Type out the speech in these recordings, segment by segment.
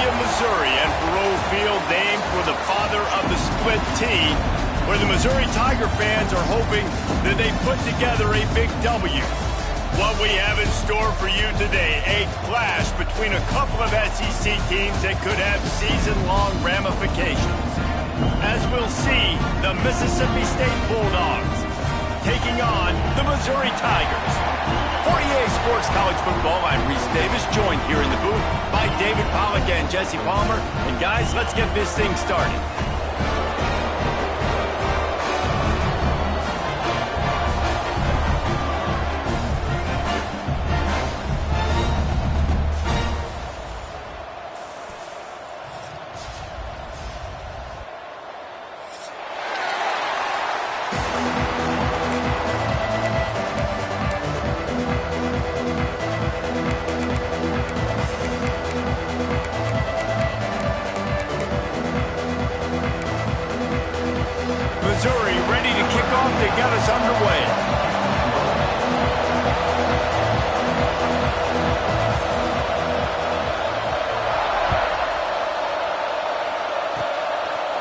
of Missouri, and Faurot Field named for the father of the split T, where the Missouri Tiger fans are hoping that they put together a big W. What we have in store for you today, a clash between a couple of SEC teams that could have season-long ramifications. As we'll see, the Mississippi State Bulldogs taking on the Missouri Tigers. For EA Sports College Football, I'm Reese Davis, joined here in the booth by David Pollack and Jesse Palmer. And guys, let's get this thing started. Missouri ready to kick off to get us underway.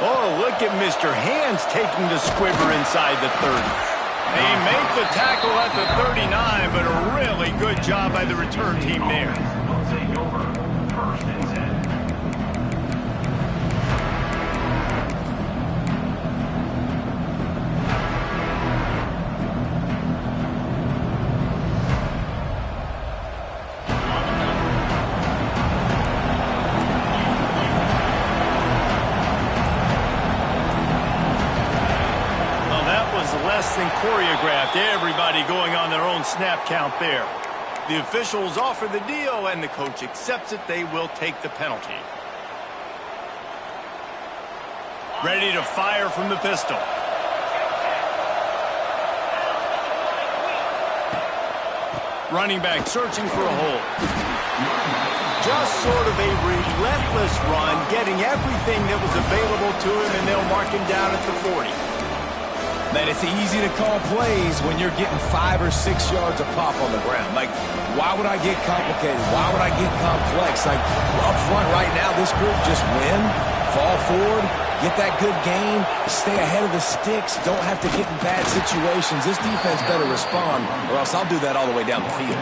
Oh, look at Mr. Hands taking the squibber inside the 30. They make the tackle at the 39, but a really good job by the return team there. We'll take over first and 10. Less than choreographed. Everybody going on their own snap count there. The officials offer the deal, and the coach accepts it. They will take the penalty. Ready to fire from the pistol. Running back searching for a hole. Just sort of a relentless run, getting everything that was available to him, and they'll mark him down at the 40. Man, it's easy to call plays when you're getting 5 or 6 yards of pop on the ground. Like, why would I get complicated? Why would I get complex? Like, up front right now, this group just win, fall forward, get that good gain, stay ahead of the sticks, don't have to get in bad situations. This defense better respond, or else I'll do that all the way down the field.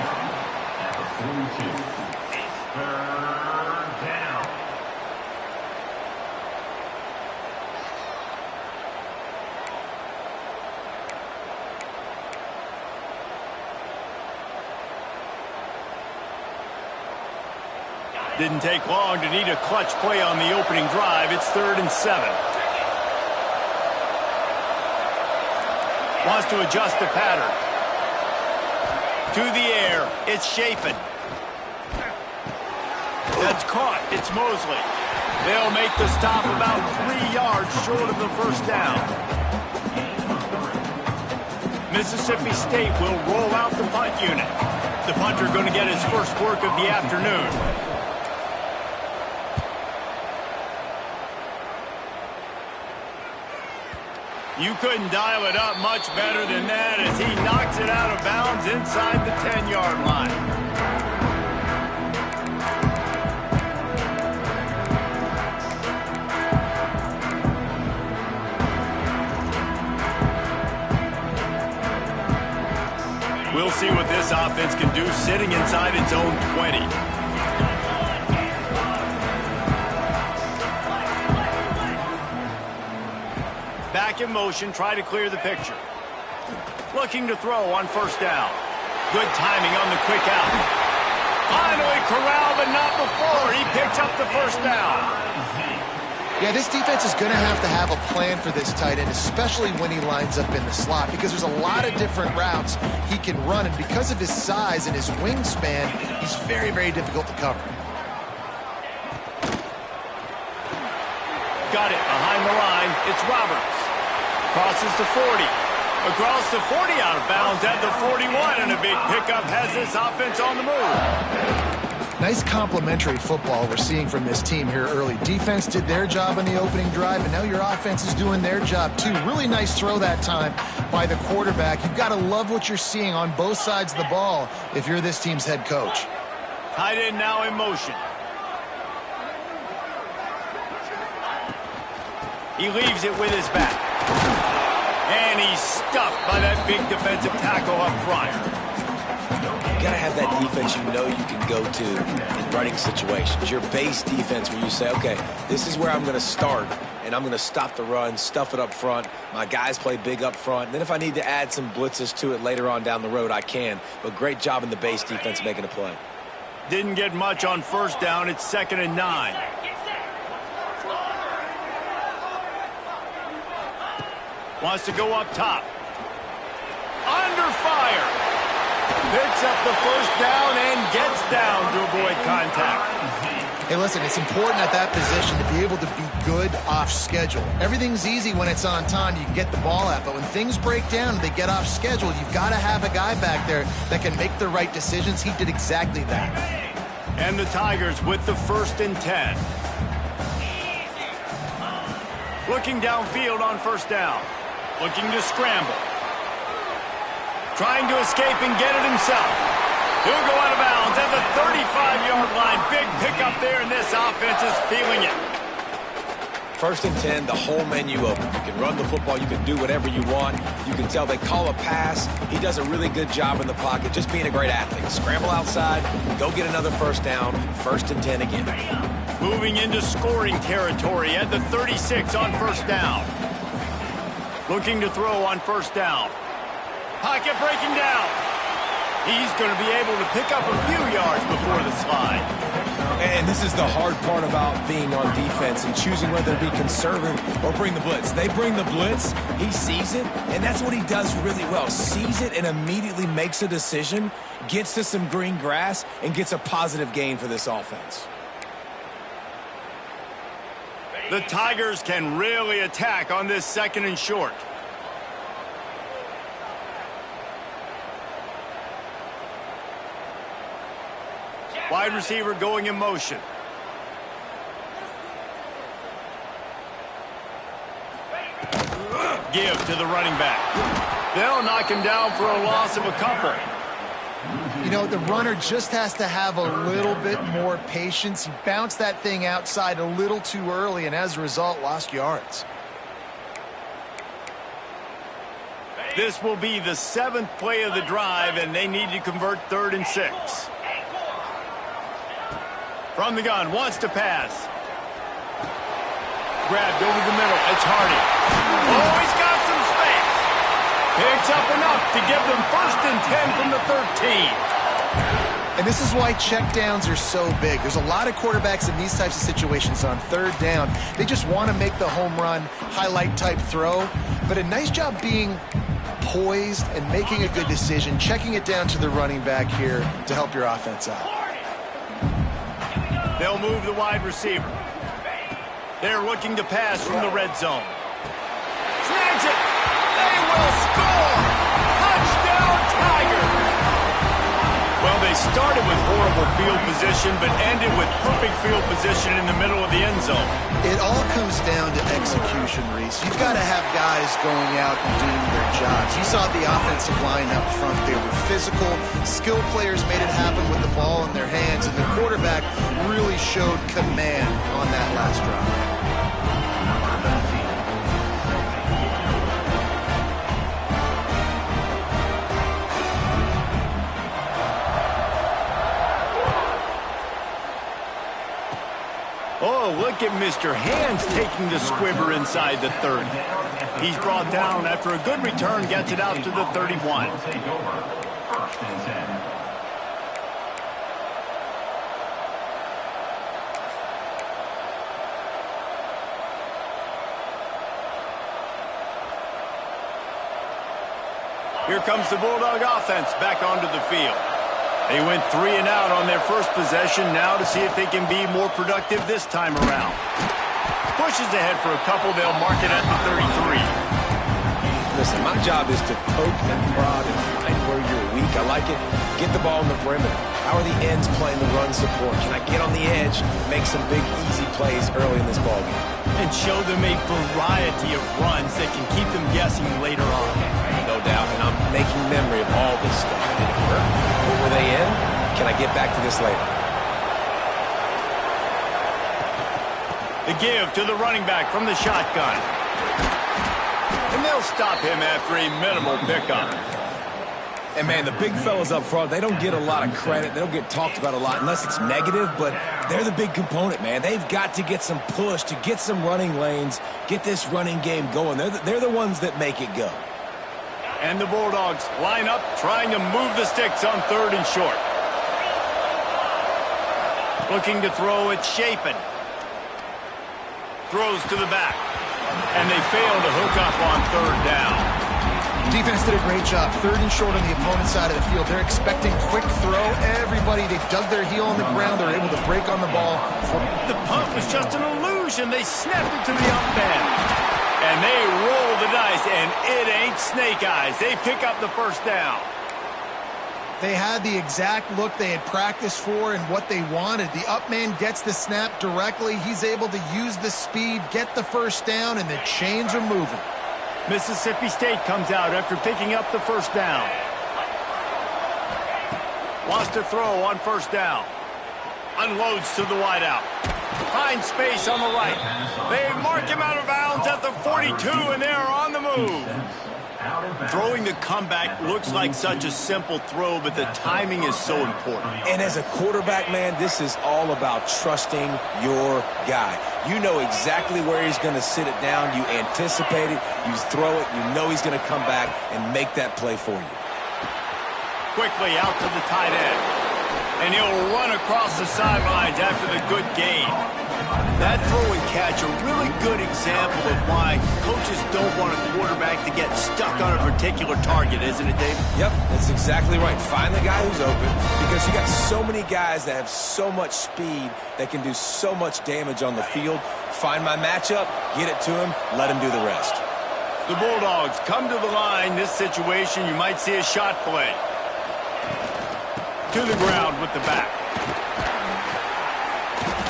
Didn't take long to need a clutch play on the opening drive. It's 3rd and 7. Wants to adjust the pattern. To the air. It's Chapin. That's caught. It's Mosley. They'll make the stop about 3 yards short of the first down. Mississippi State will roll out the punt unit. The punter going to get his first work of the afternoon. You couldn't dial it up much better than that as he knocks it out of bounds inside the 10-yard line. We'll see what this offense can do sitting inside its own 20. Back in motion, try to clear the picture. Looking to throw on first down. Good timing on the quick out. Finally corralled, but not before. He picks up the first down. Yeah, this defense is going to have a plan for this tight end, especially when he lines up in the slot, because there's a lot of different routes he can run, and because of his size and his wingspan, he's very, very difficult to cover. Got it behind the line. It's Roberts. Crosses the 40. Across the 40, out of bounds at the 41, and a big pickup has this offense on the move. Nice complementary football we're seeing from this team here early. Defense did their job on the opening drive, and now your offense is doing their job too. Really nice throw that time by the quarterback. You've got to love what you're seeing on both sides of the ball if you're this team's head coach. Tight end now in motion. He leaves it with his back. And he's stuffed by that big defensive tackle up front. You gotta have that defense you know you can go to in running situations. Your base defense where you say, okay, this is where I'm gonna start, and I'm gonna stop the run, stuff it up front. My guys play big up front. And then if I need to add some blitzes to it later on down the road, I can. But great job in the base defense making a play. Didn't get much on first down. It's 2nd and 9. Wants to go up top. Under fire. Picks up the first down and gets down to avoid contact. Hey, listen, it's important at that position to be able to be good off schedule. Everything's easy when it's on time. You can get the ball out. But when things break down and they get off schedule, you've got to have a guy back there that can make the right decisions. He did exactly that. And the Tigers with the 1st and 10. Looking downfield on first down. Looking to scramble. Trying to escape and get it himself. He'll go out of bounds at the 35-yard line. Big pickup there, and this offense is feeling it. 1st and 10, the whole menu open. You can run the football. You can do whatever you want. You can tell they call a pass. He does a really good job in the pocket, just being a great athlete. Scramble outside, go get another first down. 1st and 10 again. Moving into scoring territory at the 36 on first down. Looking to throw on first down. Pocket breaking down. He's going to be able to pick up a few yards before the slide. And this is the hard part about being on defense and choosing whether to be conservative or bring the blitz. They bring the blitz, he sees it, and that's what he does really well. Sees it and immediately makes a decision, gets to some green grass, and gets a positive gain for this offense. The Tigers can really attack on this 2nd and short. Wide receiver going in motion. Give to the running back. They'll knock him down for a loss of a couple. You know, the runner just has to have a little bit more patience. He bounced that thing outside a little too early, and as a result, lost yards. This will be the 7th play of the drive, and they need to convert 3rd and 6. From the gun, wants to pass. Grabbed over the middle. It's Hardy. Oh, he's got some space. Picks up enough to give them 1st and 10 from the 13. And this is why checkdowns are so big. There's a lot of quarterbacks in these types of situations on 3rd down. They just want to make the home run, highlight type throw. But a nice job being poised and making a good decision, checking it down to the running back here to help your offense out. They'll move the wide receiver. They're looking to pass from the red zone. Snags it. They will score. Touchdown, Tigers. Well, they started with horrible field position, but ended with perfect field position in the middle of the end zone. It all comes down to execution, Reese. You've got to have guys going out and doing their jobs. You saw the offensive line up front. They were physical. Skilled players made it happen with the ball in their hands, and the quarterback really showed command on that last drive. Oh, look at Mr. Hands taking the squibber inside the 30. He's brought down after a good return, gets it out to the 31. Here comes the Bulldog offense back onto the field. They went 3 and out on their first possession, now to see if they can be more productive this time around. Pushes ahead for a couple, they'll mark it at the 33. Listen, my job is to poke and prod and find where you're weak. I like it. Get the ball in the perimeter. How are the ends playing the run support? Can I get on the edge, make some big, easy plays early in this ballgame? And show them a variety of runs that can keep them guessing later on. No doubt, and I'm making memory of all this stuff. Did it work? What were they in? Can I get back to this later? The give to the running back from the shotgun. And they'll stop him after a minimal pickup. And, man, the big fellas up front, they don't get a lot of credit. They don't get talked about a lot unless it's negative, but they're the big component, man. They've got to get some push, to get some running lanes, get this running game going. They're the ones that make it go. And the Bulldogs line up, trying to move the sticks on 3rd and short. Looking to throw, it's Chapin. Throws to the back. And they fail to hook up on 3rd down. Defense did a great job. 3rd and short on the opponent's side of the field. They're expecting quick throw. Everybody, they dug their heel on the ground. They're able to break on the ball. The punt was just an illusion. They snapped it to the up end. And they roll the dice, and it ain't snake eyes. They pick up the 1st down. They had the exact look they had practiced for and what they wanted. The up man gets the snap directly. He's able to use the speed, get the 1st down, and the chains are moving. Mississippi State comes out after picking up the 1st down. Wants to throw on 1st down. Unloads to the wideout. Finds space on the right. They mark him out of bounds at the 42, and they're on the move. Throwing the comeback looks like such a simple throw, but the timing is so important. And as a quarterback, man, this is all about trusting your guy. You know exactly where he's going to sit it down. You anticipate it. You throw it. You know he's going to come back and make that play for you. Quickly out to the tight end. And he'll run across the sidelines after the good gain. That throw and catch a really good example of why coaches don't want a quarterback to get stuck on a particular target, isn't it, David? Yep, that's exactly right. Find the guy who's open, because you got so many guys that have so much speed that can do so much damage on the field. Find my matchup, get it to him, let him do the rest. The Bulldogs come to the line. This situation, you might see a shot play. To the ground with the back.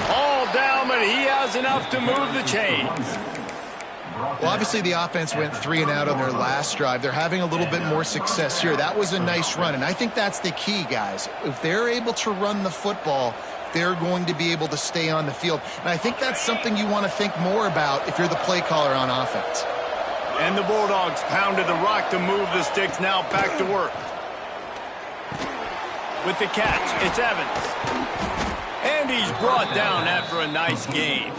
All down, but he has enough to move the chains. Well, obviously the offense went 3 and out on their last drive. They're having a little bit more success here. That was a nice run, and I think that's the key, guys. If they're able to run the football, they're going to be able to stay on the field. And I think that's something you want to think more about if you're the play caller on offense. And the Bulldogs pounded the rock to move the sticks. Now back to work. With the catch, it's Evans. And he's brought down after a nice gain.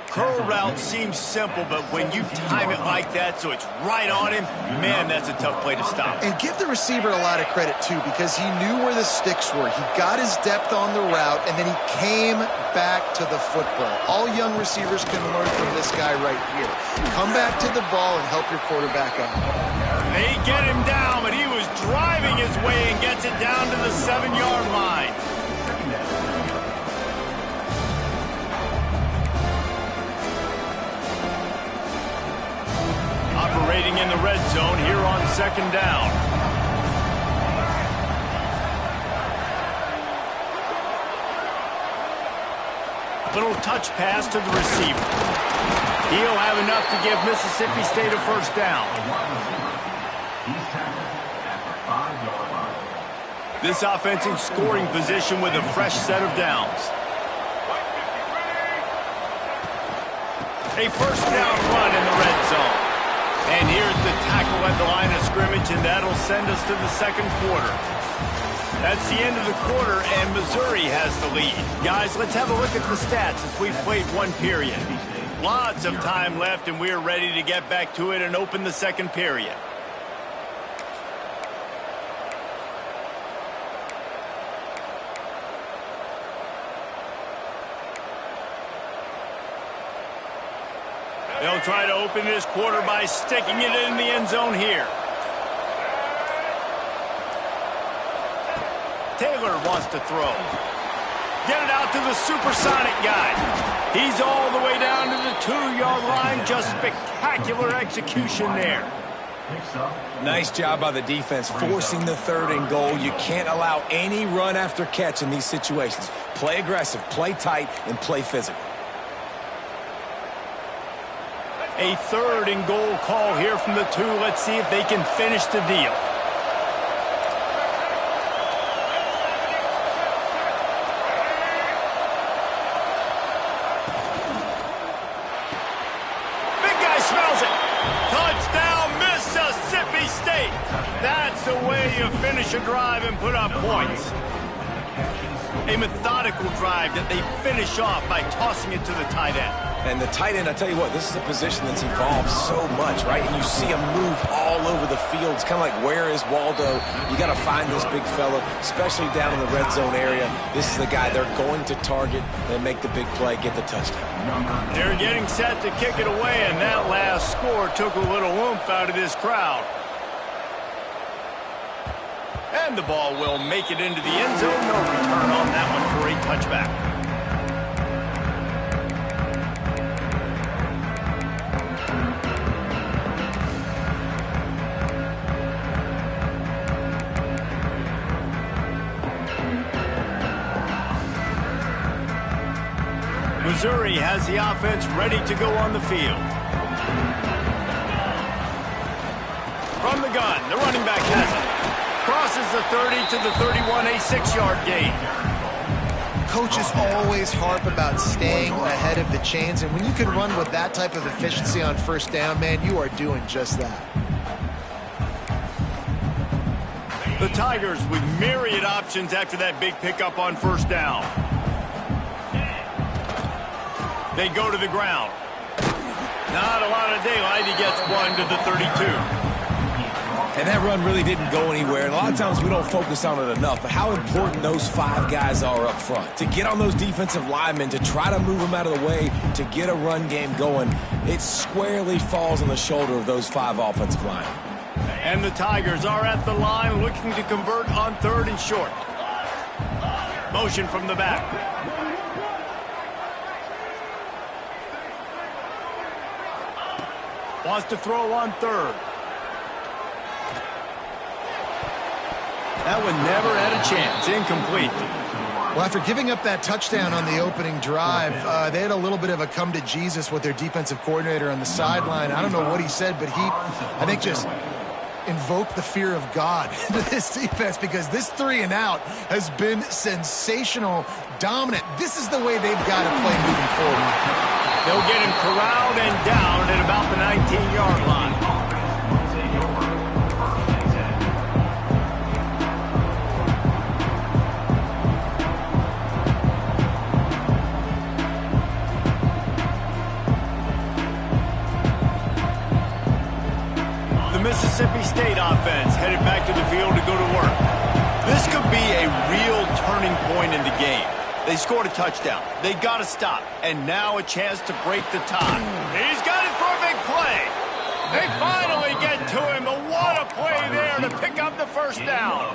Curl route seems simple, but when you time it like that so it's right on him, man, that's a tough play to stop. And give the receiver a lot of credit, too, because he knew where the sticks were. He got his depth on the route, and then he came back to the football. All young receivers can learn from this guy right here. Come back to the ball and help your quarterback out. They get him down, but he was driving his way and gets it down to the 7-yard line. Operating in the red zone here on 2nd down. Little touch pass to the receiver. He'll have enough to give Mississippi State a 1st down. This offense in scoring position with a fresh set of downs. A 1st down run in the red zone. And here's the tackle at the line of scrimmage, and that'll send us to the 2nd quarter. That's the end of the quarter, and Missouri has the lead. Guys, let's have a look at the stats as we've played 1 period. Lots of time left, and we're ready to get back to it and open the 2nd period. They'll try to open this quarter by sticking it in the end zone here. Taylor wants to throw. Get it out to the supersonic guy. He's all the way down to the 2-yard line. Just spectacular execution there. Nice job by the defense forcing the 3rd and goal. You can't allow any run after catch in these situations. Play aggressive, play tight, and play physical. A 3rd and goal call here from the 2. Let's see if they can finish the deal. the way you finish a drive and put up points. A methodical drive that they finish off by tossing it to the tight end. And the tight end, I tell you what, this is a position that's evolved so much, right? And you see him move all over the field. It's kind of like, where is Waldo? You got to find this big fella, especially down in the red zone area. This is the guy they're going to target and make the big play, get the touchdown. They're getting set to kick it away, and that last score took a little oomph out of this crowd. And the ball will make it into the end zone. No return on that one for a touchback. Missouri has the offense ready to go on the field. From the gun, the running back has it. Crosses the 30 to the 31, a 6-yard gain. Coaches always harp about staying ahead of the chains, and when you can run with that type of efficiency on first down, man, you are doing just that. The Tigers with myriad options after that big pickup on first down. They go to the ground. Not a lot of daylight. He gets one to the 32. And that run really didn't go anywhere. And a lot of times we don't focus on it enough, but how important those 5 guys are up front. To get on those defensive linemen, to try to move them out of the way, to get a run game going, it squarely falls on the shoulder of those 5 offensive linemen. And the Tigers are at the line looking to convert on 3rd and short. Motion from the back. Wants to throw on 3rd. That one never had a chance. Incomplete. Well, after giving up that touchdown on the opening drive, they had a little bit of a come to Jesus with their defensive coordinator on the sideline. I don't know what he said, but he, I think, just invoked the fear of God into this defense, because this 3 and out has been sensational, dominant. This is the way they've got to play moving forward. They'll get him corralled and down at about the 19-yard line. The Mississippi State offense headed back to the field to go to work. This could be a real turning point in the game. They scored a touchdown. They got to stop. And now a chance to break the tie. He's got it for a big play. They finally get to him, but what a play there to pick up the first down.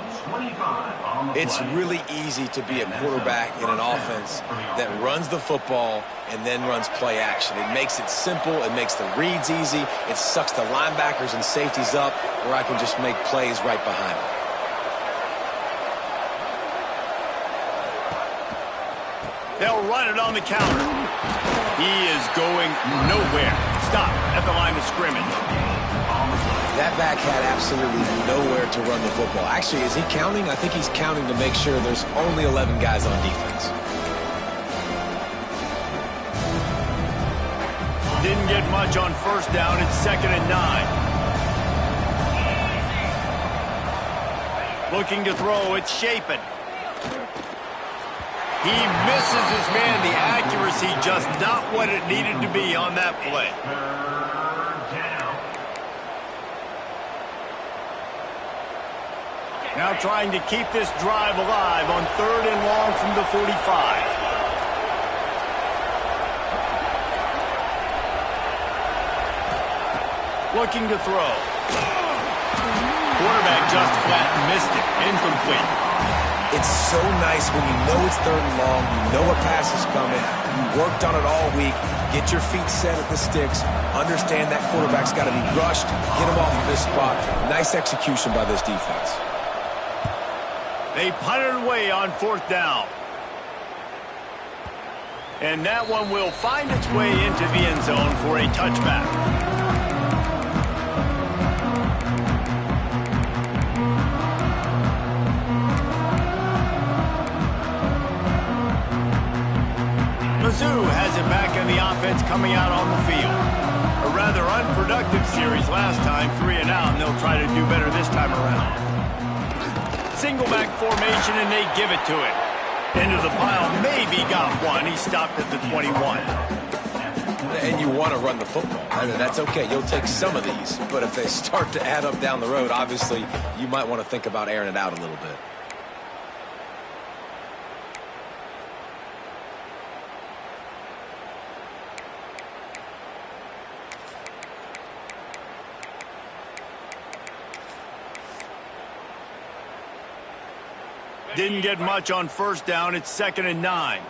It's really easy to be a quarterback in an offense that runs the football and then runs play action. It makes it simple. It makes the reads easy. It sucks the linebackers and safeties up where I can just make plays right behind them. They'll run it on the counter. He is going nowhere. Stop at the line of scrimmage. That back had absolutely nowhere to run the football. Actually, is he counting? I think he's counting to make sure there's only 11 guys on defense. Didn't get much on first down. It's 2nd and 9. Looking to throw. It's Shapen. He misses his man. The accuracy just not what it needed to be on that play. Now trying to keep this drive alive on 3rd and long from the 45. Looking to throw. Quarterback just flat missed it. Incomplete. It's so nice when you know it's 3rd and long, you know a pass is coming, you worked on it all week, get your feet set at the sticks, understand that quarterback's got to be rushed, get him off of this spot. Nice execution by this defense. They punted away on 4th down. And that one will find its way into the end zone for a touchback. Mizzou has it back in the offense coming out on the field. A rather unproductive series last time, 3 and out, and they'll try to do better this time around. single back formation, and they give it to him. Into the pile, maybe got one. He stopped at the 21. And you want to run the football. I mean, that's okay. You'll take some of these. But if they start to add up down the road, obviously, you might want to think about airing it out a little bit. Didn't get much on first down. It's 2nd and 9.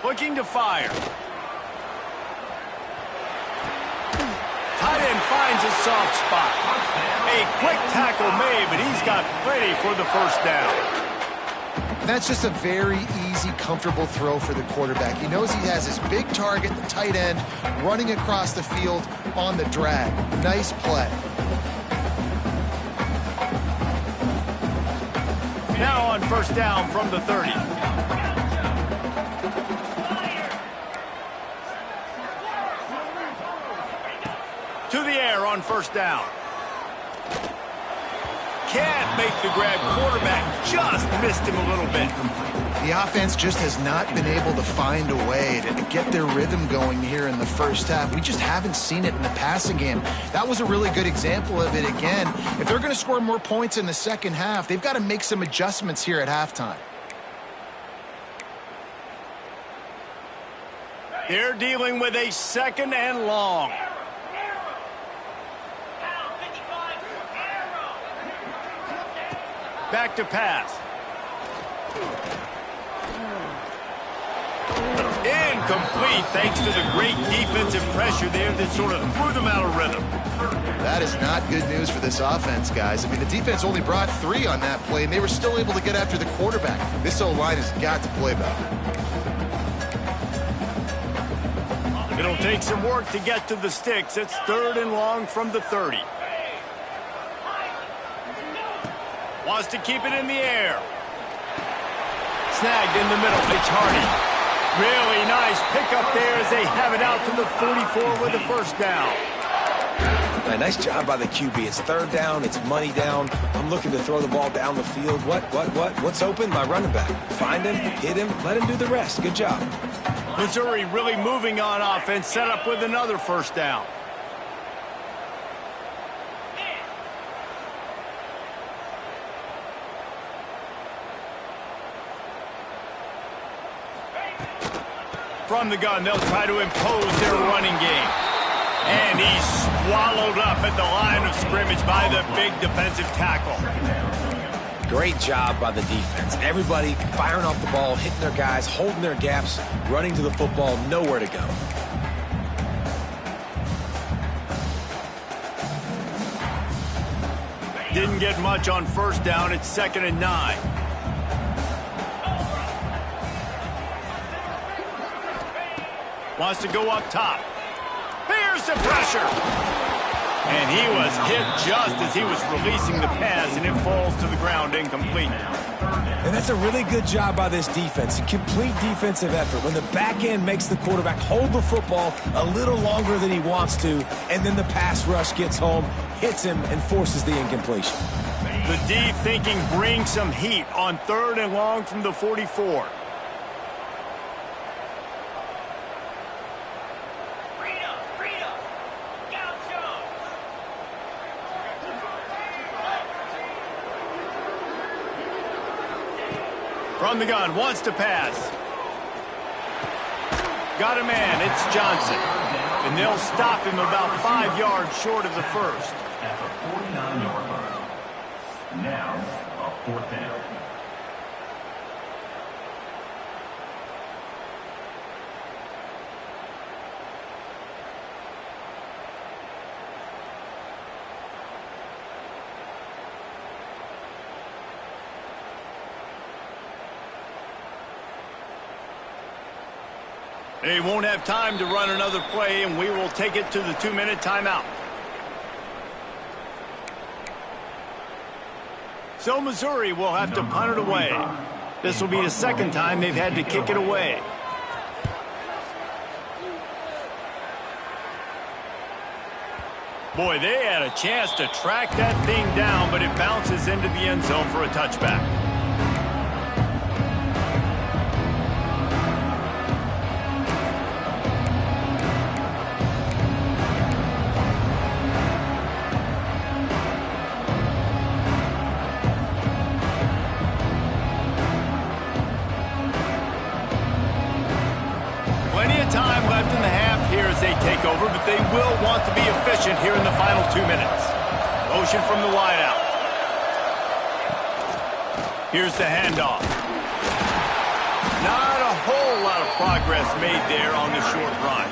Looking to fire. Tight end finds a soft spot. A quick tackle made, but he's got plenty for the first down. That's just a very easy, comfortable throw for the quarterback. He knows he has his big target, the tight end, running across the field on the drag. Nice play. Now on first down from the 30. To the air on first down. Can't make the grab. Quarterback just missed him a little bit. The offense just has not been able to find a way to get their rhythm going here in the first half. We just haven't seen it in the passing game. That was a really good example of it again. If they're going to score more points in the second half, they've got to make some adjustments here at halftime. They're dealing with a 2nd and long. Back to pass. Incomplete thanks to the great defensive pressure there that sort of threw them out of rhythm. That is not good news for this offense, guys. I mean, the defense only brought 3 on that play, and they were still able to get after the quarterback. This O-line has got to play better. It'll take some work to get to the sticks. It's 3rd and long from the 30. Wants to keep it in the air. Snagged in the middle. It's Hardy. Really nice pickup there as they have it out to the 44 with the first down. Nice job by the QB. It's 3rd down. It's money down. I'm looking to throw the ball down the field. What's open? My running back. Find him, hit him, let him do the rest. Good job. Missouri really moving on offense. Set up with another first down. From the gun, they'll try to impose their running game. And he's swallowed up at the line of scrimmage by the big defensive tackle. Great job by the defense. Everybody firing off the ball, hitting their guys, holding their gaps, running to the football, nowhere to go. Didn't get much on first down. It's 2nd and 9. Wants to go up top. Here's the pressure. And he was hit just as he was releasing the pass, and it falls to the ground incomplete. And that's a really good job by this defense. A complete defensive effort. When the back end makes the quarterback hold the football a little longer than he wants to, and then the pass rush gets home, hits him, and forces the incompletion. The D thinking bring some heat on 3rd and long from the 44. From the gun, wants to pass. Got a man, it's Johnson. And they'll stop him about 5 yards short of the first. At the 49-yard line. Now, a 4th down. They won't have time to run another play, and we will take it to the 2-minute timeout. So Missouri will have to punt it away. This will be the 2nd time they've had to kick it away. Boy, they had a chance to track that thing down, but it bounces into the end zone for a touchback. Plenty of time left in the half here as they take over, but they will want to be efficient here in the final 2 minutes. Motion from the wideout. Here's the handoff. Not a whole lot of progress made there on the short run.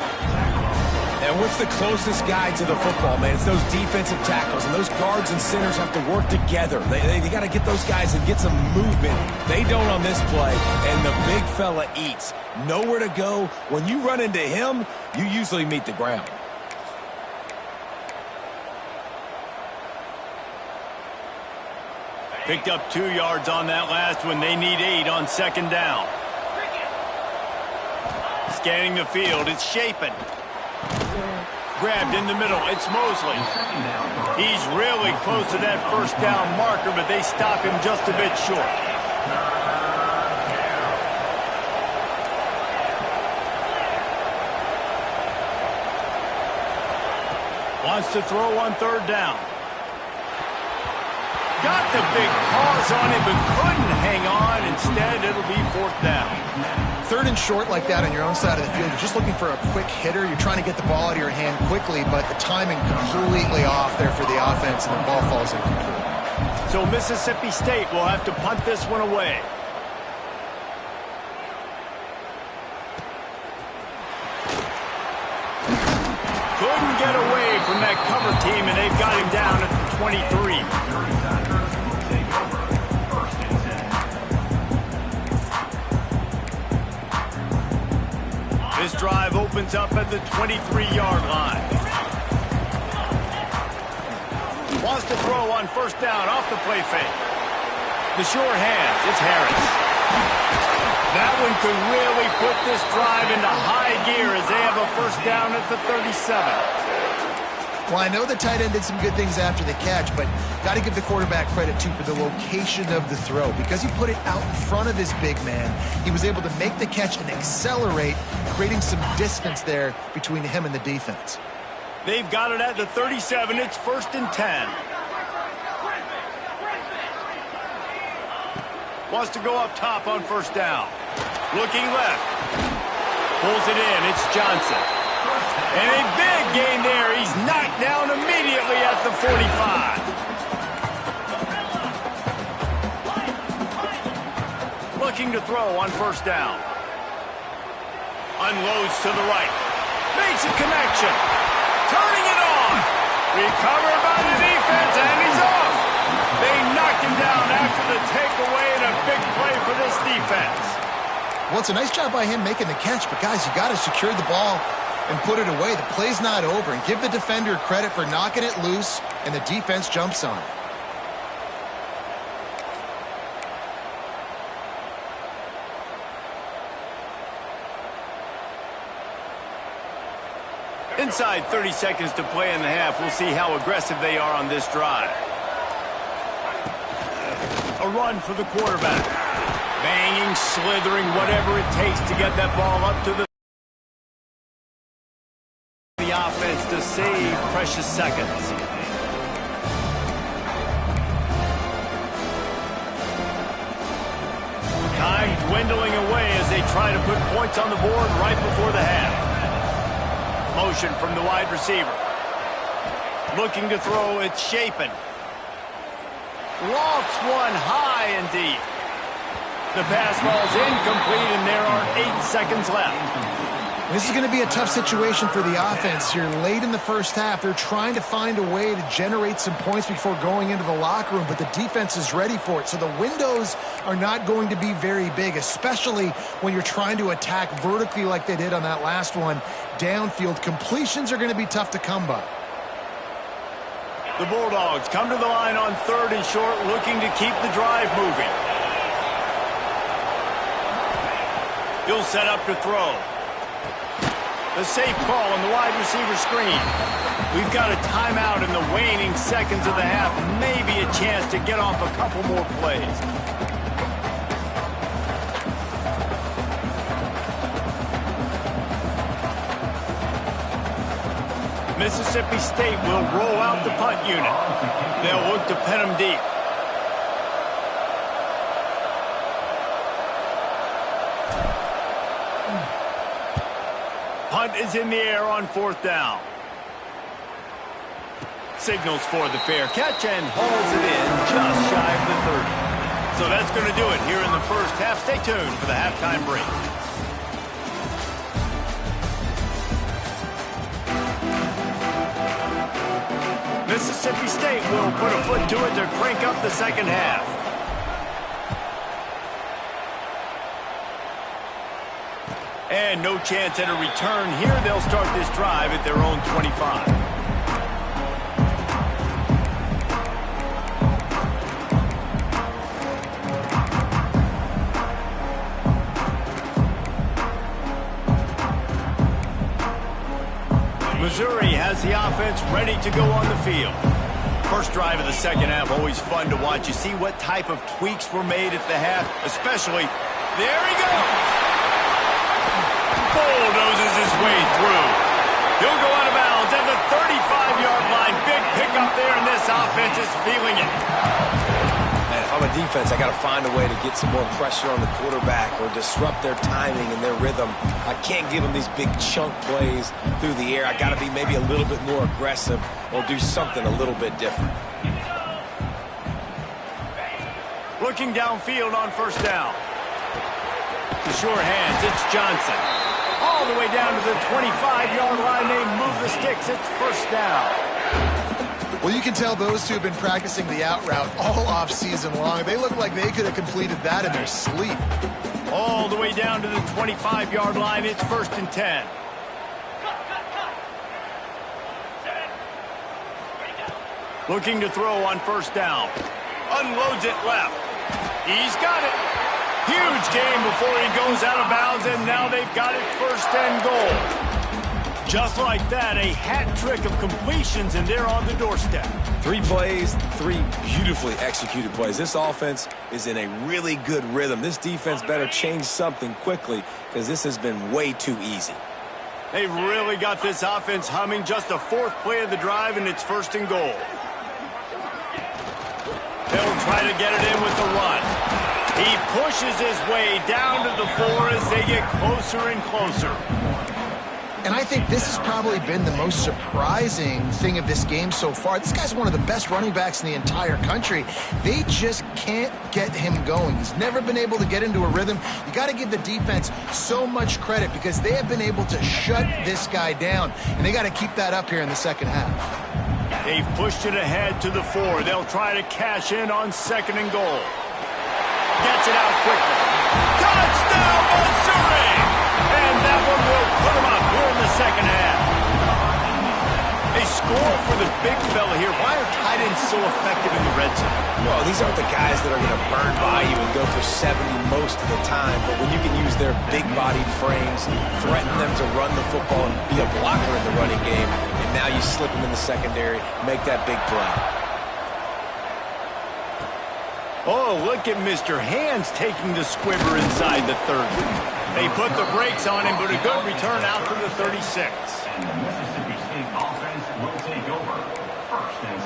And what's the closest guy to the football, man? It's those defensive tackles, and those guards and centers have to work together. They got to get those guys and get some movement. They don't on this play, and the big fella eats. Nowhere to go. When you run into him, you usually meet the ground. Picked up 2 yards on that last one. They need 8 on second down. Scanning the field. It's Shapen. Grabbed in the middle. It's Mosley. He's really close to that first down marker, but they stop him just a bit short. Wants to throw on third down. Got the big paws on it, but couldn't hang on. Instead, it'll be fourth down. Third and short like that on your own side of the field, you're just looking for a quick hitter. You're trying to get the ball out of your hand quickly, but the timing completely off there for the offense, and the ball falls incomplete. So Mississippi State will have to punt this one away. Couldn't get away from that cover team, and they've got him down at the 23. This drive opens up at the 23-yard line. Wants to throw on first down off the play fake. The sure hands, it's Harris. That one could really put this drive into high gear as they have a first down at the 37. Well, I know the tight end did some good things after the catch, but got to give the quarterback credit, too, for the location of the throw. Because he put it out in front of his big man, he was able to make the catch and accelerate, creating some distance there between him and the defense. They've got it at the 37. It's first and 10. Wants to go up top on first down. Looking left. Pulls it in. It's Johnson. And a big gain there. He's knocked down immediately at the 45. Looking to throw on first down. Unloads to the right. Makes a connection. Turning it on. Recovered by the defense, and he's off. They knocked him down after the takeaway, and a big play for this defense. Well, it's a nice job by him making the catch, but guys, you got to secure the ball and put it away. The play's not over, and give the defender credit for knocking it loose, and the defense jumps on it. Inside 30 seconds to play in the half. We'll see how aggressive they are on this drive. A run for the quarterback. Banging, slithering, whatever it takes to get that ball up to the offense to save precious seconds. Time dwindling away as they try to put points on the board right before the half. Motion from the wide receiver. Looking to throw, it's Shapen. Lofts one high and deep. The pass falls incomplete, and there are 8 seconds left. This is going to be a tough situation for the offense here. Late in the first half, they're trying to find a way to generate some points before going into the locker room, but the defense is ready for it. So the windows are not going to be very big, especially when you're trying to attack vertically like they did on that last one. Downfield completions are going to be tough to come by. The Bulldogs come to the line on third and short, looking to keep the drive moving. He'll set up to throw. The safe call on the wide receiver screen. We've got a timeout in the waning seconds of the half. Maybe a chance to get off a couple more plays. Mississippi State will roll out the punt unit. They'll look to pin them deep. Punt is in the air on 4th down. Signals for the fair catch and hauls it in just shy of the 30. So that's going to do it here in the first half. Stay tuned for the halftime break. Mississippi State will put a foot to it to crank up the second half. And no chance at a return here. They'll start this drive at their own 25. Missouri has the offense ready to go on the field. First drive of the second half, always fun to watch. You see what type of tweaks were made at the half, especially. There he goes! Bulldozes his way through. He'll go out of bounds at the 35-yard line. Big pickup there, and this offense is feeling it. Man, if I'm a defense, I got to find a way to get some more pressure on the quarterback or disrupt their timing and their rhythm. I can't give them these big chunk plays through the air. I got to be maybe a little bit more aggressive or do something a little bit different. Looking downfield on first down. The sure hands, it's Johnson. All the way down to the 25-yard line. They move the sticks. It's first down. Well, you can tell those two have been practicing the out route all off season long. They look like they could have completed that in their sleep. All the way down to the 25-yard line. It's 1st and 10. Looking to throw on first down. Unloads it left. He's got it. Huge game before he goes out of bounds, and now they've got it 1st and goal. Just like that, a hat trick of completions, and they're on the doorstep. 3 plays, 3 beautifully executed plays. This offense is in a really good rhythm. This defense better change something quickly because this has been way too easy. They've really got this offense humming. Just the 4th play of the drive, and it's 1st and goal. They'll try to get it in with the run. He pushes his way down to the 4 as they get closer and closer. And I think this has probably been the most surprising thing of this game so far. This guy's one of the best running backs in the entire country. They just can't get him going. He's never been able to get into a rhythm. You got to give the defense so much credit because they have been able to shut this guy down. And they got to keep that up here in the second half. They've pushed it ahead to the 4. They'll try to cash in on 2nd and goal. Gets it out quickly. Touchdown, Missouri! And that one will put him up here in the second half. A score for the big fella here. Why are tight ends so effective in the red zone? Well, these aren't the guys that are going to burn by you and go for 70 most of the time, but when you can use their big-bodied frames, threaten them to run the football and be a blocker in the running game, and now you slip them in the secondary, make that big play. Oh, look at Mr. Hands taking the squibber inside the 30. They put the brakes on him, but a good return out to the 36. And the Mississippi State offense will take over. 1st and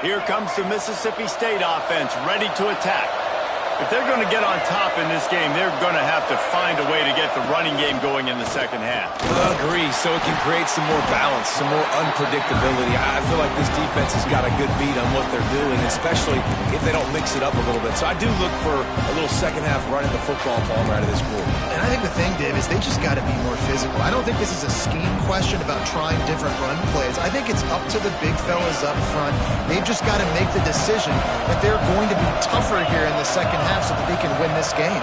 10. Here comes the Mississippi State offense, ready to attack. If they're going to get on top in this game, they're going to have to find a way to get the running game going in the second half. Agree, so it can create some more balance, some more unpredictability. I feel like this defense has got a good beat on what they're doing, especially if they don't mix it up a little bit. So I do look for a little second half running the football ball out of this group. And I think the thing, Dave, is they just got to be more physical. I don't think this is a scheme question about trying different run plays. I think it's up to the big fellas up front. They've just got to make the decision that they're going to be tougher here in the second half so that they can win this game.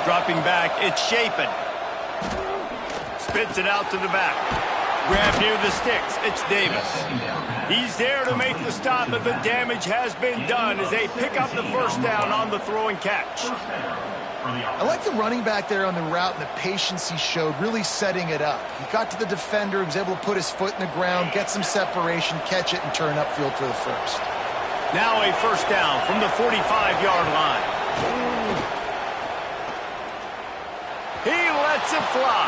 Dropping back, it's Shapen. Spits it out to the back. Grab near the sticks. It's Davis. He's there to make the stop, but the damage has been done as they pick up the first down on the throw and catch. I like the running back there on the route and the patience he showed, really setting it up. He got to the defender, he was able to put his foot in the ground, get some separation, catch it, and turn upfield for the first. Now a first down from the 45-yard line. He lets it fly.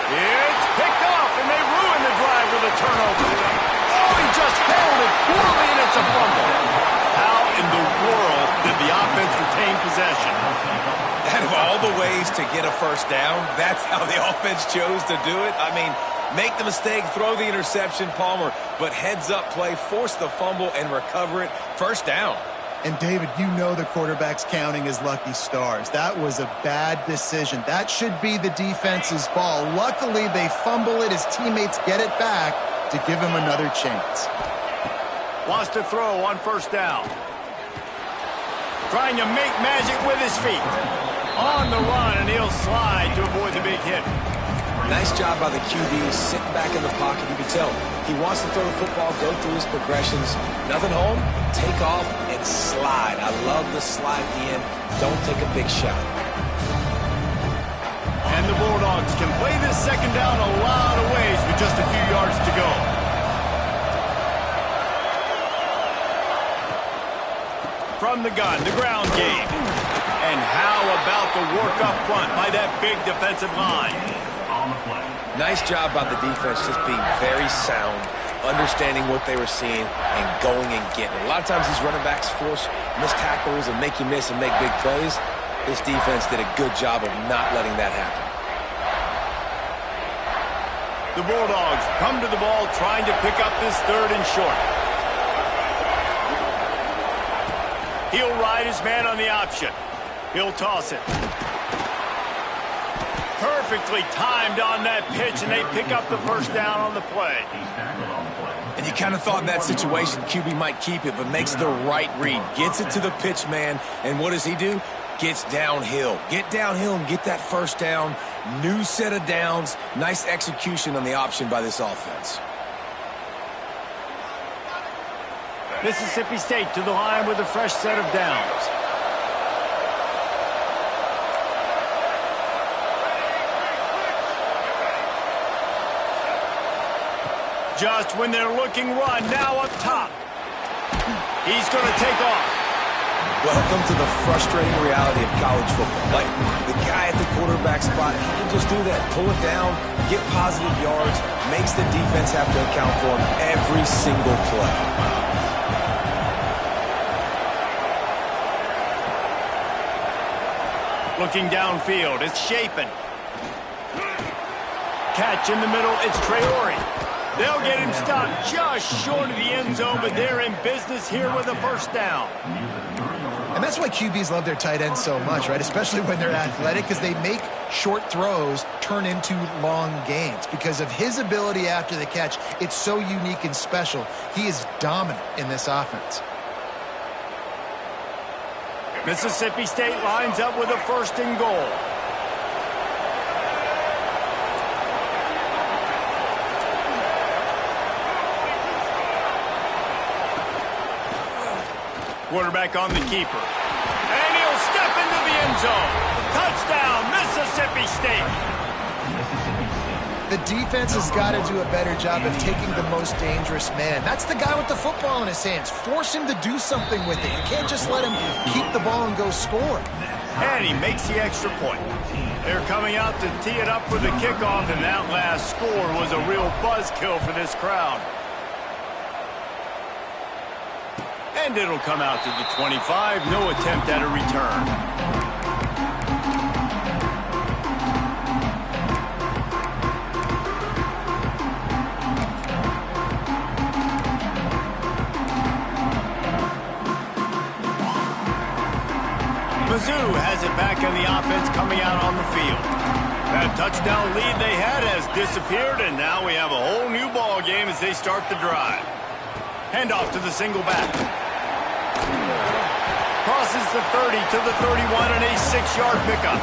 It's picked off, and they ruin the drive with a turnover. Oh, he just held it poorly, and it's a fumble. How in the world did the offense retain possession? Out of all the ways to get a first down, that's how the offense chose to do it. I mean, make the mistake, throw the interception, Palmer, but heads-up play, force the fumble, and recover it. First down. And, David, you know the quarterback's counting his lucky stars. That was a bad decision. That should be the defense's ball. Luckily, they fumble it. His teammates get it back to give him another chance. Wants to throw on first down. Trying to make magic with his feet. On the run, and he'll slide to avoid the big hit. Nice job by the QB, sitting back in the pocket. You can tell he wants to throw the football, go through his progressions. Nothing home, take off, and slide. I love the slide at the end. Don't take a big shot. And the Bulldogs can play this second down a lot of ways with just a few yards to go. From the gun, the ground game. And how about the work up front by that big defensive line? Nice job by the defense, just being very sound, understanding what they were seeing, and going and getting it. A lot of times these running backs force missed tackles and make you miss and make big plays. This defense did a good job of not letting that happen. The Bulldogs come to the ball trying to pick up this third and short. He'll ride his man on the option. He'll toss it. Perfectly timed on that pitch, and they pick up the first down on the play. And you kind of thought in that situation QB might keep it, but makes the right read. Gets it to the pitch man, and what does he do? Gets downhill. Get downhill and get that first down. New set of downs. Nice execution on the option by this offense. Mississippi State to the line with a fresh set of downs. Just when they're looking run, now up top. He's going to take off. Welcome to the frustrating reality of college football. Like, the guy at the quarterback spot, he can just do that. Pull it down, get positive yards, makes the defense have to account for him every single play. Looking downfield, it's Shapen. Catch in the middle, it's Traore. They'll get him stopped just short of the end zone, but they're in business here with a first down. And that's why QBs love their tight ends so much, right? Especially when they're athletic, because they make short throws turn into long gains. Because of his ability after the catch, it's so unique and special. He is dominant in this offense. Mississippi State lines up with a first and goal. Quarterback on the keeper. And he'll step into the end zone. Touchdown, Mississippi State. The defense has got to do a better job of taking the most dangerous man. That's the guy with the football in his hands. Force him to do something with it. You can't just let him keep the ball and go score. And he makes the extra point. They're coming out to tee it up for the kickoff, and that last score was a real buzzkill for this crowd. And it'll come out to the 25. No attempt at a return. Mizzou has it back on the offense coming out on the field. That touchdown lead they had has disappeared, and now we have a whole new ball game as they start the drive. Handoff to the single back. Crosses the 30 to the 31 and a 6-yard pickup.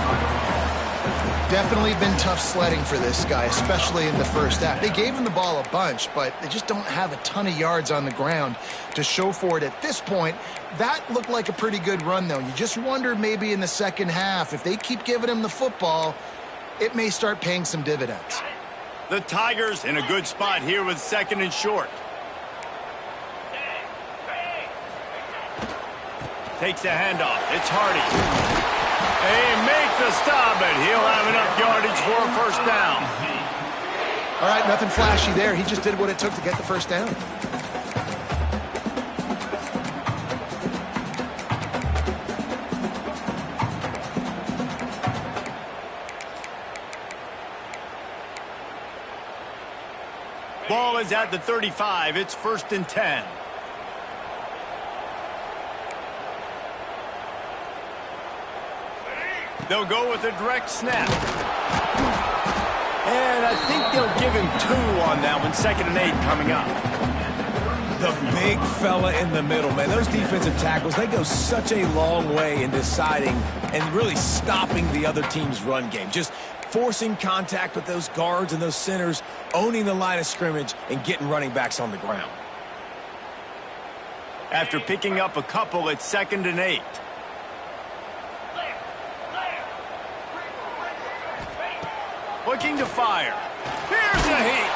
Definitely been tough sledding for this guy, especially in the first half. They gave him the ball a bunch, but they just don't have a ton of yards on the ground to show for it at this point. That looked like a pretty good run, though. You just wonder maybe in the second half, if they keep giving him the football, it may start paying some dividends. The Tigers in a good spot here with 2nd and short. Takes the handoff. It's Hardy. They make the stop, but he'll have enough yardage for a first down. All right, nothing flashy there. He just did what it took to get the first down. Ball is at the 35. It's 1st and 10. They'll go with a direct snap. And I think they'll give him 2 on that one. 2nd and 8 coming up. The big fella in the middle, man. Those defensive tackles, they go such a long way in deciding and really stopping the other team's run game. Just forcing contact with those guards and those centers, owning the line of scrimmage, and getting running backs on the ground. After picking up a couple, it's 2nd and 8. Looking to fire. Here's a heat.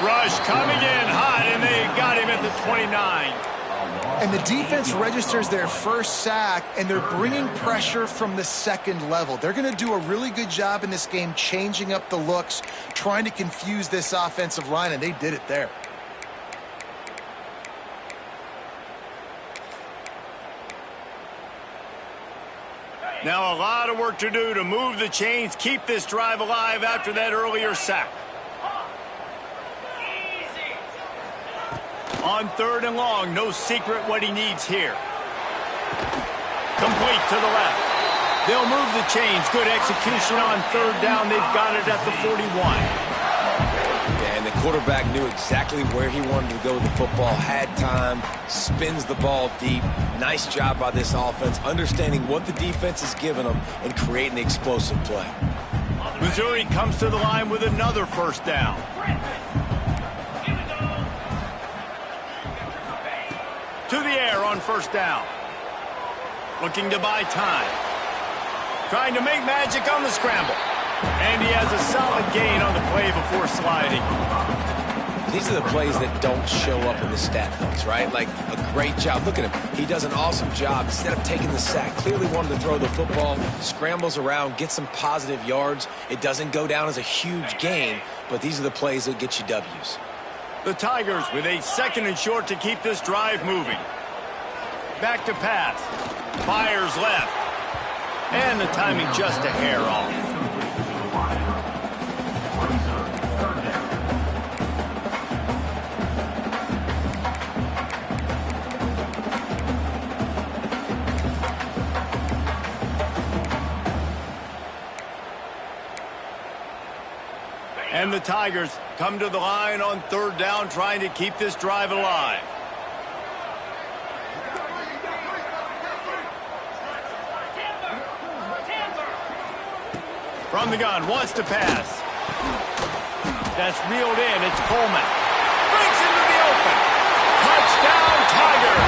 Rush coming in hot, and they got him at the 29. And the defense registers their first sack, and they're bringing pressure from the 2nd level. They're going to do a really good job in this game changing up the looks, trying to confuse this offensive line, and they did it there. Now a lot of work to do to move the chains, keep this drive alive after that earlier sack. On 3rd and long, no secret what he needs here. Complete to the left. They'll move the chains. Good execution on 3rd down. They've got it at the 41. And the quarterback knew exactly where he wanted to go with the football, had time, spins the ball deep. Nice job by this offense, understanding what the defense is giving them and creating the explosive play. Missouri comes to the line with another first down. To the air on first down. Looking to buy time. Trying to make magic on the scramble. And he has a solid gain on the play before sliding. These are the plays that don't show up in the stat books, right? Like a great job. Look at him. He does an awesome job. Instead of taking the sack, clearly wanted to throw the football, scrambles around, get some positive yards. It doesn't go down as a huge gain, but these are the plays that get you W's. The Tigers with a 2nd and short to keep this drive moving. Back to pass. Fires left. And the timing just a hair off. And the Tigers come to the line on 3rd down, trying to keep this drive alive. From the gun, wants to pass. That's reeled in. It's Coleman. Breaks into the open. Touchdown, Tigers.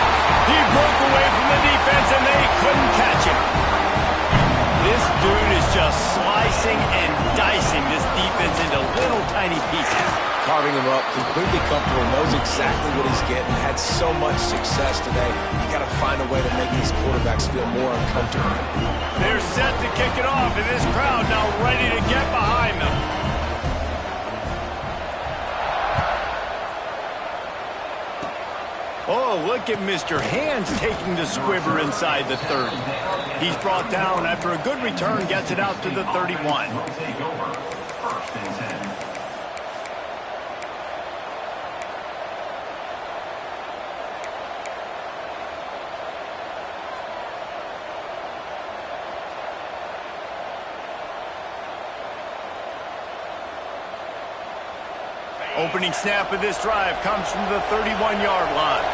He broke away from the defense, and they couldn't catch him. This dude is just slicing and dicing this defense into little tiny pieces. Carving him up, completely comfortable, knows exactly what he's getting, had so much success today. You got to find a way to make these quarterbacks feel more uncomfortable. They're set to kick it off, and this crowd now ready to get behind them. Oh, look at Mr. Hands taking the squibber inside the 30. He's brought down after a good return, gets it out to the 31. Opening snap of this drive comes from the 31-yard line.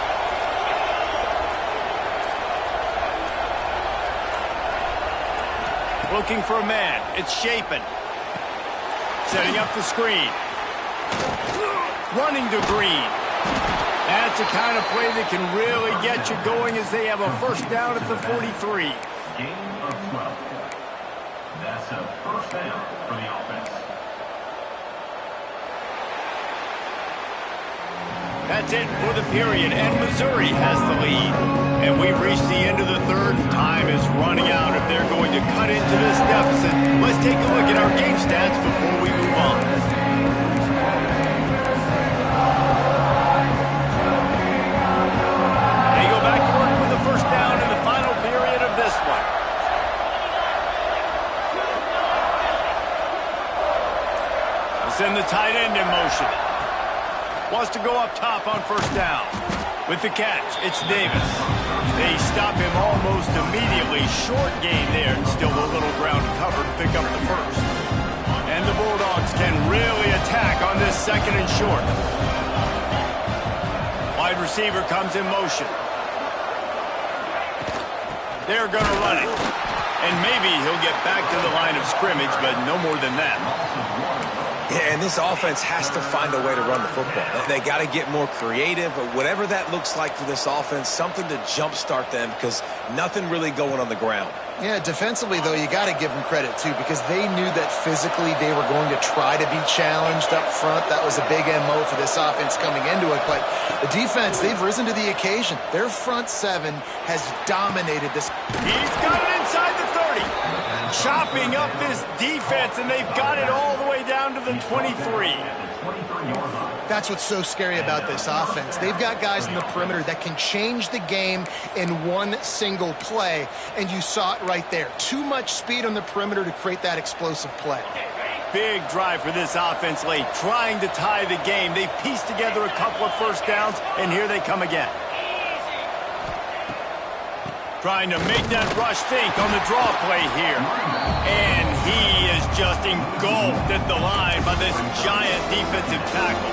Looking for a man. It's Shapen. Setting up the screen. Running to Green. That's the kind of play that can really get you going as they have a first down at the 43. Gain of 12. That's a first down for the offense. That's it for the period, and Missouri has the lead. And we've reached the end of the third. Time is running out if they're going to cut into this deficit. Let's take a look at our game stats before we move on. They go back to work with the first down in the final period of this one. We'll send the tight end in motion. Wants to go up top on first down. With the catch, it's Davis. They stop him almost immediately. Short gain there, and still a little ground covered to pick up the first. And the Bulldogs can really attack on this second and short. Wide receiver comes in motion. They're going to run it. And maybe he'll get back to the line of scrimmage, but no more than that. Yeah, and this offense has to find a way to run the football. They got to get more creative, but whatever that looks like for this offense, something to jumpstart them because nothing really going on the ground. Yeah, defensively, though, you got to give them credit, too, because they knew that physically they were going to try to be challenged up front. That was a big MO for this offense coming into it. But the defense, they've risen to the occasion. Their front seven has dominated this. He's got it inside the 30. Chopping up this defense, and they've got it all the way down to the 23. That's what's so scary about this offense. They've got guys in the perimeter that can change the game in one single play, and you saw it right there. Too much speed on the perimeter to create that explosive play. Big drive for this offense late, trying to tie the game. They've pieced together a couple of first downs, and here they come again. Trying to make that rush think on the draw play here. And he is just engulfed at the line by this giant defensive tackle.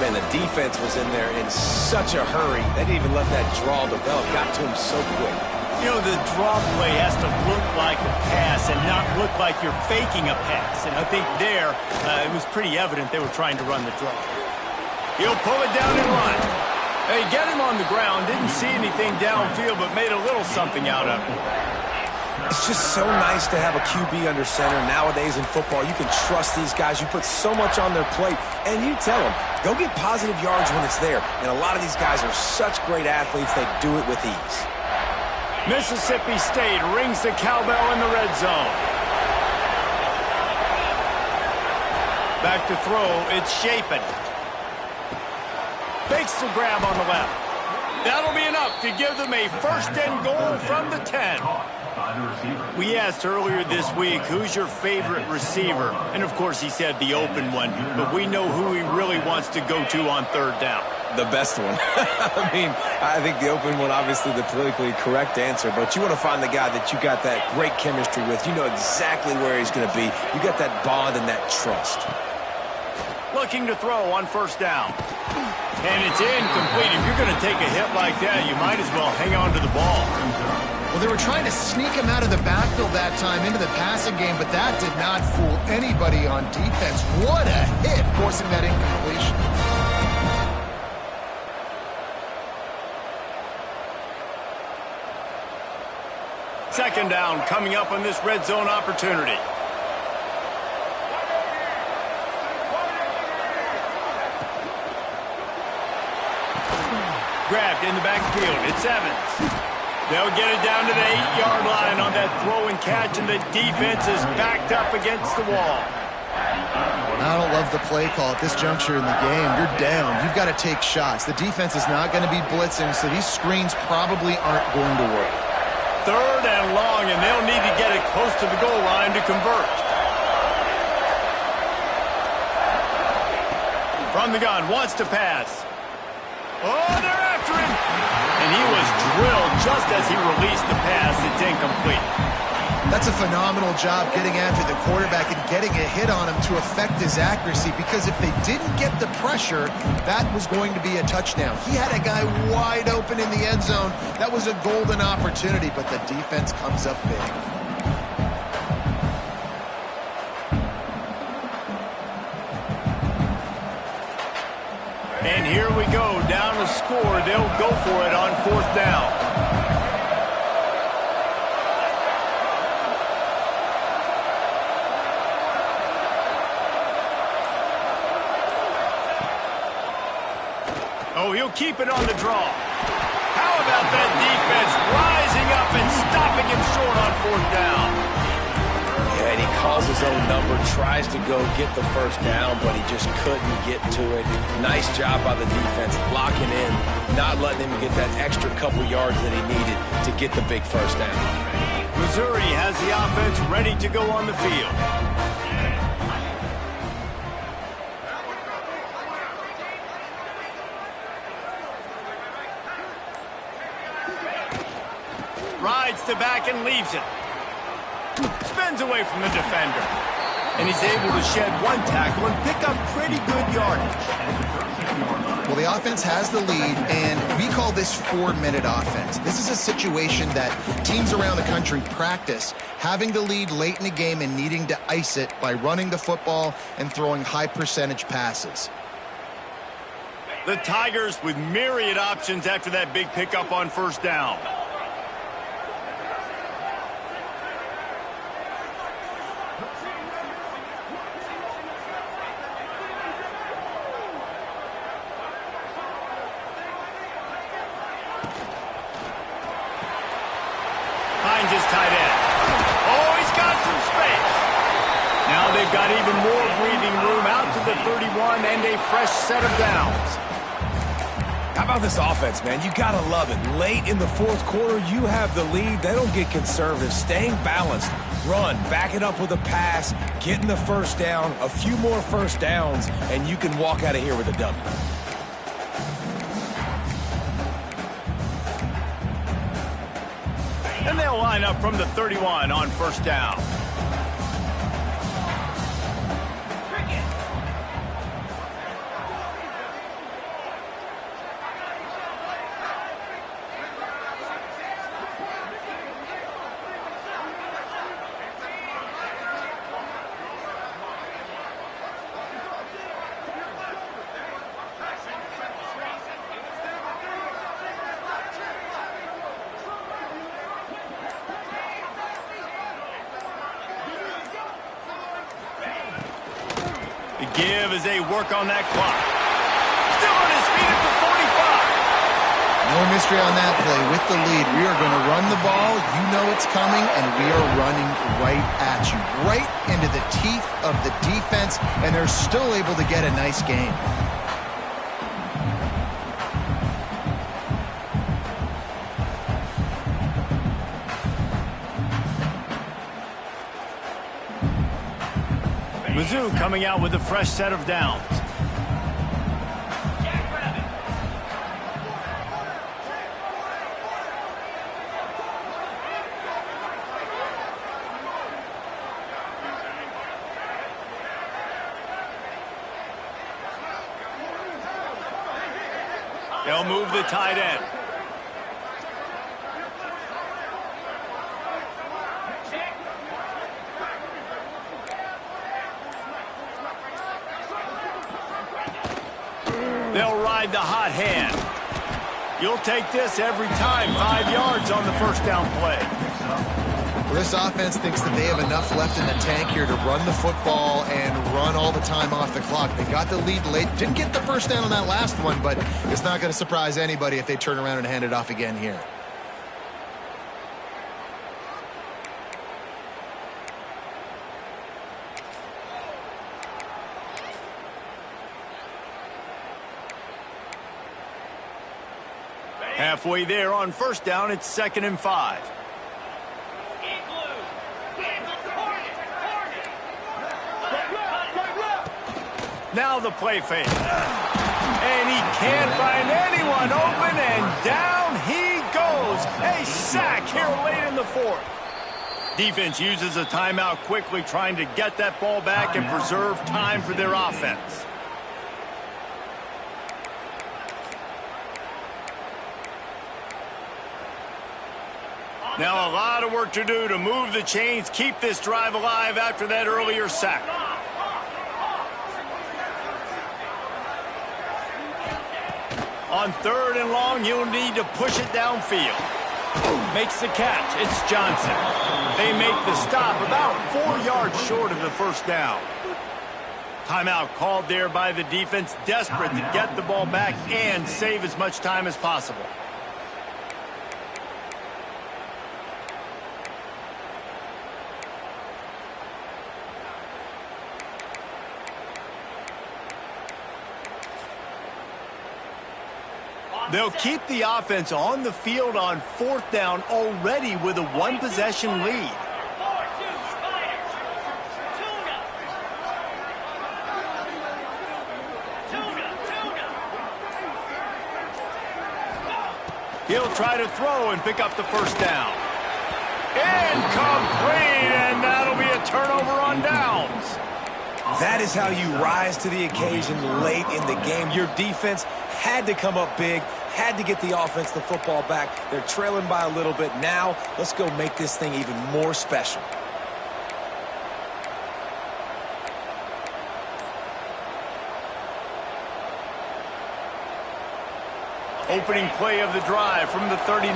Man, the defense was in there in such a hurry. They didn't even let that draw develop. Got to him so quick. You know, the draw play has to look like a pass and not look like you're faking a pass. And I think there, it was pretty evident they were trying to run the draw. He'll pull it down and run. They get him on the ground, didn't see anything downfield, but made a little something out of it. It's just so nice to have a QB under center. Nowadays in football, you can trust these guys. You put so much on their plate, and you tell them, go get positive yards when it's there. And a lot of these guys are such great athletes, they do it with ease. Mississippi State rings the cowbell in the red zone. Back to throw, it's Shapen. Fakes the grab on the left. That'll be enough to give them a first and goal from the 10. We asked earlier this week, who's your favorite receiver? And, of course, he said the open one. But we know who he really wants to go to on third down. The best one. I mean, I think the open one, obviously the politically correct answer. But you want to find the guy that you got that great chemistry with. You know exactly where he's going to be. You got that bond and that trust. Looking to throw on first down. And it's incomplete. If you're going to take a hit like that, you might as well hang on to the ball. Well, they were trying to sneak him out of the backfield that time into the passing game, but that did not fool anybody on defense. What a hit, forcing that incompletion. Second down coming up on this red zone opportunity. Grabbed in the backfield. It's Evans. They'll get it down to the 8-yard line on that throw and catch, and the defense is backed up against the wall. I don't love the play call at this juncture in the game. You're down. You've got to take shots. The defense is not going to be blitzing, so these screens probably aren't going to work. Third and long, and they'll need to get it close to the goal line to convert. From the gun, wants to pass. Oh, they're after him. And he was drilled just as he released the pass. It's incomplete. That's a phenomenal job getting after the quarterback and getting a hit on him to affect his accuracy, because if they didn't get the pressure, that was going to be a touchdown. He had a guy wide open in the end zone. That was a golden opportunity, but the defense comes up big. go, down to score. They'll go for it on 4th down. Oh, he'll keep it on the draw. How about that defense rising up and stopping him short on 4th down? Yeah, and he calls his own number, tries to go get the first down, but he just couldn't get to it. Nice job by the defense, locking in, not letting him get that extra couple yards that he needed to get the big first down. Missouri has the offense ready to go on the field. Rides the back and leaves it. Spins away from the defender. And he's able to shed one tackle and pick up pretty good yardage. Well, the offense has the lead, and we call this 4-minute offense. This is a situation that teams around the country practice, having the lead late in the game and needing to ice it by running the football and throwing high-percentage passes. The Tigers with myriad options after that big pickup on 1st down. Finds his tight end. Oh, he's got some space. Now they've got even more breathing room out to the 31 and a fresh set of downs. How about this offense, man? You gotta love it. Late in the 4th quarter, you have the lead. They don't get conservative. Staying balanced. Run, back it up with a pass, getting the first down, a few more first downs, and you can walk out of here with a W. And they'll line up from the 31 on 1st down. The give as they work on that clock. Still on his feet at the 45. No mystery on that play. With the lead, we are going to run the ball. You know it's coming, and we are running right at you. Right into the teeth of the defense, and they're still able to get a nice game. Mizzou coming out with a fresh set of downs. They'll move the tight end. They'll ride the hot hand. You'll take this every time. 5 yards on the first down play. Well, this offense thinks that they have enough left in the tank here to run the football and run all the time off the clock. They got the lead late. Didn't get the first down on that last one, but it's not going to surprise anybody if they turn around and hand it off again here. Halfway there on first down, it's 2nd and 5. Now the play fake. And he can't find anyone open, and down he goes. A sack here late in the 4th. Defense uses a timeout quickly, trying to get that ball back and preserve time for their offense. Now a lot of work to do to move the chains, keep this drive alive after that earlier sack. On 3rd and long, you'll need to push it downfield. Makes the catch. It's Johnson. They make the stop about 4 yards short of the first down. Timeout called there by the defense, desperate to get the ball back and save as much time as possible. They'll keep the offense on the field on 4th down already with a 1-possession lead. He'll try to throw and pick up the first down. Incomplete, and that'll be a turnover on downs. That is how you rise to the occasion late in the game. Your defense had to come up big, had to get the offense the football back. They're trailing by a little bit. Now, let's go make this thing even more special. Opening play of the drive from the 39.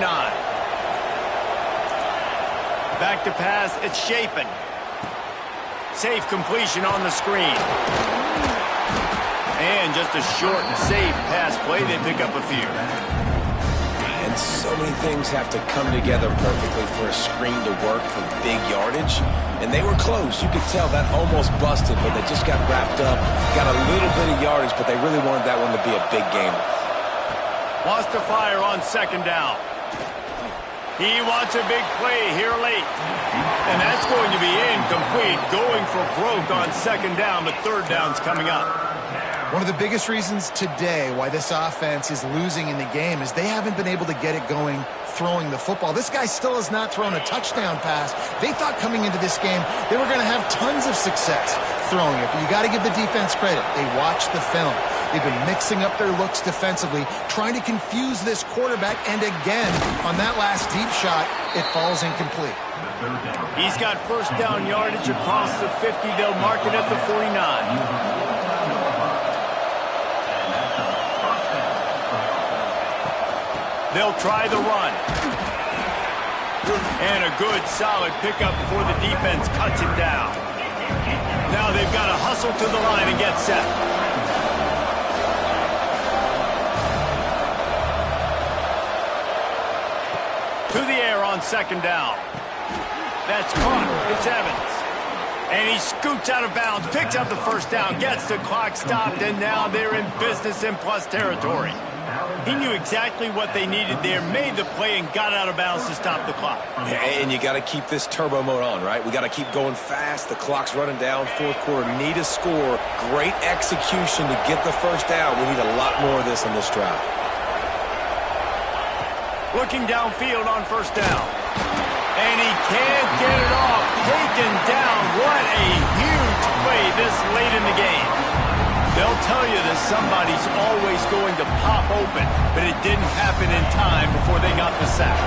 Back to pass, it's Shapen. Safe completion on the screen. And just a short and safe pass play, they pick up a few. And so many things have to come together perfectly for a screen to work for big yardage. And they were close. You could tell that almost busted, but they just got wrapped up, got a little bit of yardage, but they really wanted that one to be a big gainer. Wants to fire on 2nd down. He wants a big play here late. And that's going to be incomplete. Going for broke on 2nd down, but 3rd down's coming up. One of the biggest reasons today why this offense is losing in the game is they haven't been able to get it going throwing the football. This guy still has not thrown a touchdown pass. They thought coming into this game they were going to have tons of success throwing it, but you got to give the defense credit. They watched the film. They've been mixing up their looks defensively, trying to confuse this quarterback, and again, on that last deep shot, it falls incomplete. He's got first down yardage across the 50. They'll mark it at the 49. They'll try the run. And a good, solid pickup before the defense cuts him down. Now they've got to hustle to the line and get set. To the air on 2nd down. That's caught. It's Evans. And he scoots out of bounds, picks up the first down, gets the clock stopped, and now they're in business in plus territory. He knew exactly what they needed there, made the play, and got out of bounds to stop the clock. And you got to keep this turbo mode on, right? We got to keep going fast. The clock's running down. 4th quarter, need a score. Great execution to get the first down. We need a lot more of this on this drive. Looking downfield on 1st down. And he can't get it off. Taken down. What a huge play this late in the game. They'll tell you that somebody's always going to pop open, but it didn't happen in time before they got the sack.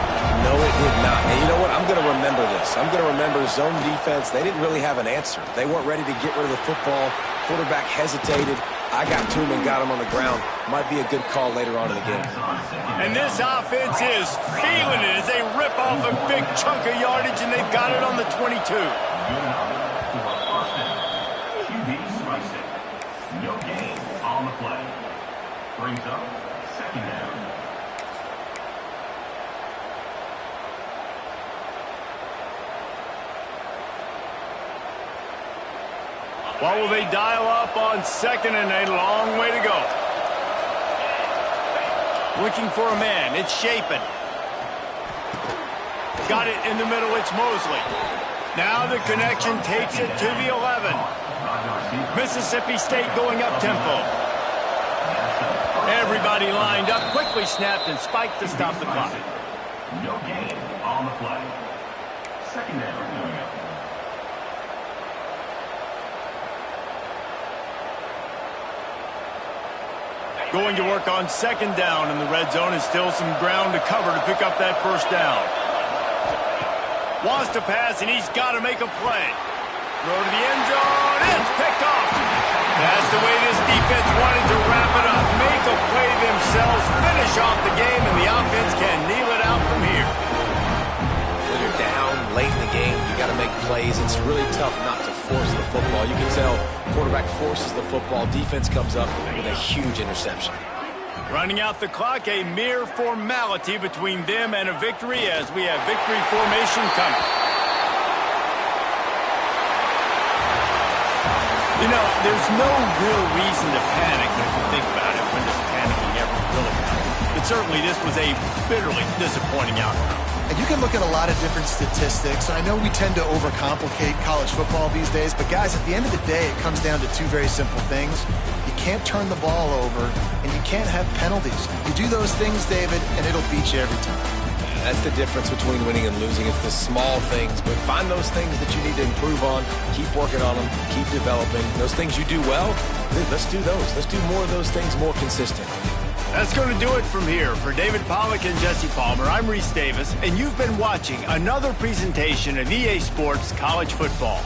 No, it did not. And you know what? I'm going to remember this. I'm going to remember zone defense. They didn't really have an answer. They weren't ready to get rid of the football. Quarterback hesitated. I got to him and got him on the ground. Might be a good call later on in the game. And this offense is feeling it as they rip off a big chunk of yardage, and they've got it on the 22. No gain on the play. Brings up 2nd down. What will they dial up on 2nd and a long way to go? Looking for a man. It's Shapen. Got it in the middle. It's Mosley. Now the connection takes it to the 11. Mississippi State going up tempo. Everybody lined up, quickly snapped and spiked to stop the clock. No gain on the play. 2nd down coming up. Going to work on 2nd down in the red zone, and still some ground to cover to pick up that first down. Wants to pass, and he's got to make a play. Throw to the end zone. It's picked off. That's the way this defense wanted to wrap it up. Make a play themselves. plays, it's really tough not to force the football. You can tell quarterback forces the football, defense comes up with a huge interception. Running out the clock, a mere formality between them and a victory as we have victory formation coming. You know, there's no real reason to panic if you think about it. When does panicking ever really happen? But certainly this was a bitterly disappointing outcome. And you can look at a lot of different statistics. I know we tend to overcomplicate college football these days, but guys, at the end of the day, it comes down to two very simple things. You can't turn the ball over, and you can't have penalties. You do those things, David, and it'll beat you every time. That's the difference between winning and losing. It's the small things, but find those things that you need to improve on. Keep working on them. Keep developing. Those things you do well, let's do those. Let's do more of those things more consistently. That's going to do it from here. For David Pollack and Jesse Palmer, I'm Reese Davis, and you've been watching another presentation of EA Sports College Football.